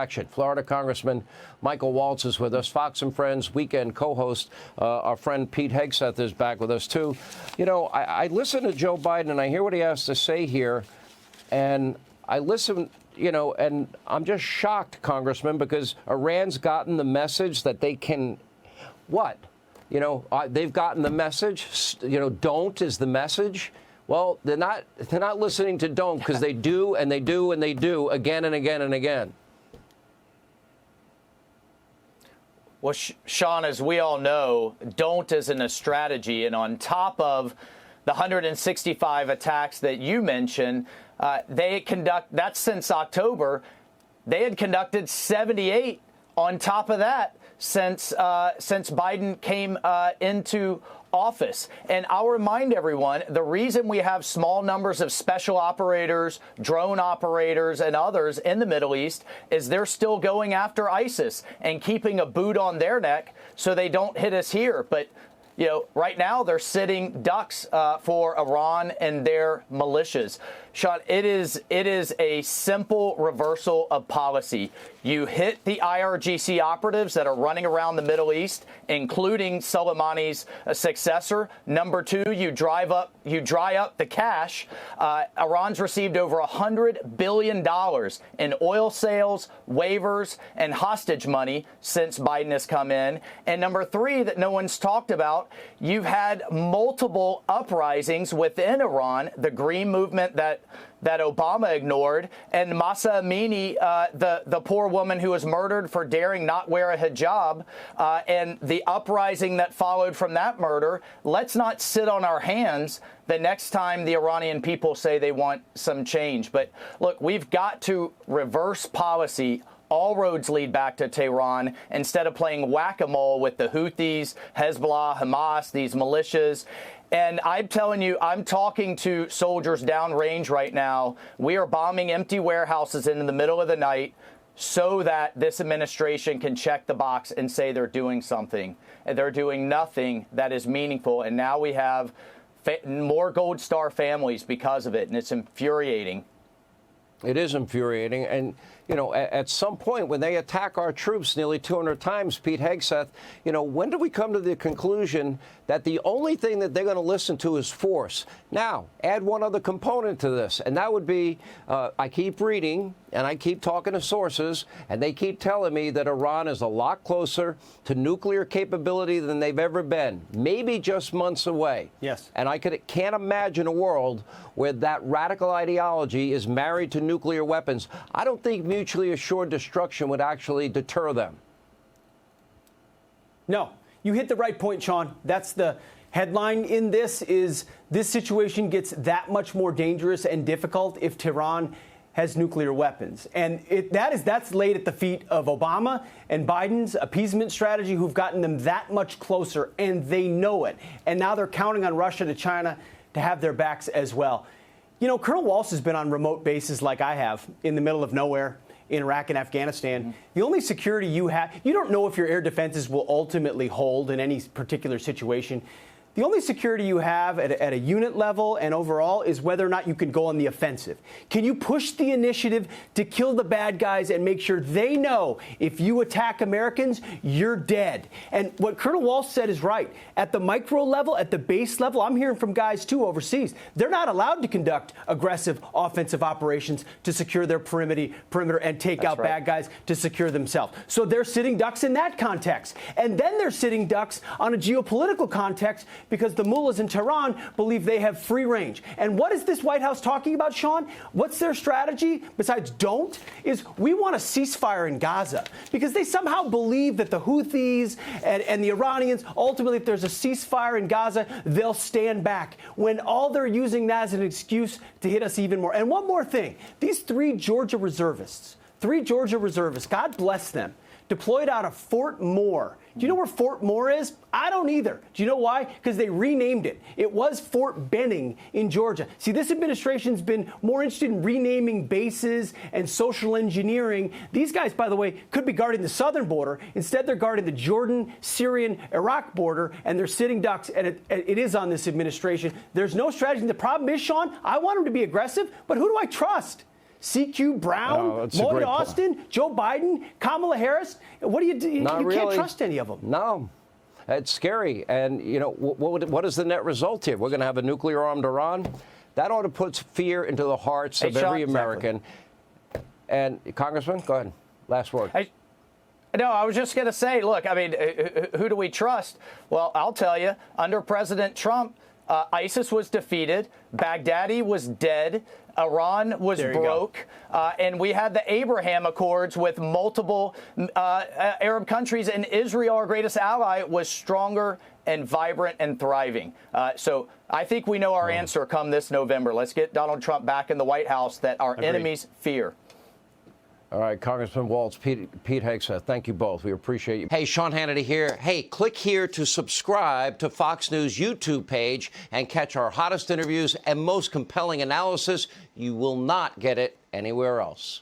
reaction. Florida Congressman Michael Waltz is with us. Fox and Friends weekend co-host. Our friend Pete Hegseth is back with us, too. You know, I listen to Joe Biden, and I hear what he has to say here, and I listen, you know, and I'm just shocked, Congressman, because Iran's gotten the message that they can, what? You know, they've gotten the message, you know, don't is the message. Well, they're not listening to don't, because they do and they do and they do again and again and again. Well, Sean, as we all know, don't isn't a strategy. And on top of the 165 attacks that you mentioned, that's since October. They had conducted 78 on top of that since Biden came into office. And I'll remind everyone, the reason we have small numbers of special operators, drone operators, and others in the Middle East is they're still going after ISIS and keeping a boot on their neck so they don't hit us here. But, you know, right now they're sitting ducks for Iran and their militias. Sean, it is a simple reversal of policy. You hit the IRGC operatives that are running around the Middle East, including Soleimani's successor. Number two, you dry up the cash. Iran's received over $100 billion in oil sales, waivers, and hostage money since Biden has come in. And number three, that no one's talked about, you've had multiple uprisings within Iran, the Green Movement that Obama ignored, and Mahsa Amini, the poor woman who was murdered for daring not wear a hijab, and the uprising that followed from that murder. Let's not sit on our hands the next time the Iranian people say they want some change. But look, we've got to reverse policy. All roads lead back to Tehran instead of playing whack-a-mole with the Houthis, Hezbollah, Hamas, these militias. And I'm telling you, I'm talking to soldiers downrange right now. We are bombing empty warehouses in the middle of the night so that this administration can check the box and say they're doing something. And they're doing nothing that is meaningful. And now we have more Gold Star families because of it. And it's infuriating. It is infuriating. And, you know, at some point when they attack our troops nearly 200 times, Pete Hegseth, you know, when do we come to the conclusion that the only thing that they're going to listen to is force? Now, add one other component to this, and that would be I keep reading and I keep talking to sources, and they keep telling me that Iran is a lot closer to nuclear capability than they've ever been, maybe just months away. Yes. And I can't imagine a world where that radical ideology is married to nuclear weapons. I don't think mutually assured destruction would actually deter them. No, you hit the right point, Sean. That's the headline in this situation gets that much more dangerous and difficult if Tehran has nuclear weapons. And that's laid at the feet of Obama and Biden's appeasement strategy, who've gotten them that much closer, and they know it. And now they're counting on Russia to China to have their backs as well. You know, Colonel Waltz has been on remote bases like I have in the middle of nowhere in Iraq and Afghanistan. Mm-hmm. The only security you have, you don't know if your air defenses will ultimately hold in any particular situation. The only security you have at a unit level and overall is whether or not you can go on the offensive. Can you push the initiative to kill the bad guys and make sure they know if you attack Americans, you're dead? And what Colonel Waltz said is right. At the micro level, at the base level, I'm hearing from guys, too, overseas. They're not allowed to conduct aggressive offensive operations to secure their perimeter and take out bad guys to secure themselves. So they're sitting ducks in that context. And then they're sitting ducks on a geopolitical context because the mullahs in Tehran believe they have free range. And what is this White House talking about, Sean? What's their strategy besides don't? Is we want a ceasefire in Gaza because they somehow believe that the Houthis and the Iranians, ultimately, if there's a ceasefire in Gaza, they'll stand back, when all they're using that as an excuse to hit us even more. And one more thing, these three Georgia reservists, God bless them, deployed out of Fort Moore. Do you know where Fort Moore is? I don't either. Do you know why? Because they renamed it. It was Fort Benning in Georgia. See, this administration's been more interested in renaming bases and social engineering. These guys, by the way, could be guarding the southern border. Instead, they're guarding the Jordan, Syrian, Iraq border, and they're sitting ducks, and it is on this administration. There's no strategy. The problem is, Sean, I want them to be aggressive, but who do I trust? CQ Brown, Lloyd Austin, Joe Biden, Kamala Harris. What do you do? You can't trust any of them. No. It's scary. And, you know, what is the net result here? We're going to have a nuclear-armed Iran? That ought to put fear into the hearts of every American. Exactly. And, Congressman, go ahead. Last word. No, I was just going to say, look, I mean, who do we trust? Well, I'll tell you, under President Trump, ISIS was defeated, Baghdadi was dead, Iran was broke, and we had the Abraham Accords with multiple Arab countries, and Israel, our greatest ally, was stronger and vibrant and thriving. So I think we know our answer come this November. Let's get Donald Trump back in the White House that our enemies fear. All right, Congressman Waltz, Pete Hegseth, thank you both. We appreciate you. Hey, Sean Hannity here. Hey, click here to subscribe to Fox News YouTube page and catch our hottest interviews and most compelling analysis. You will not get it anywhere else.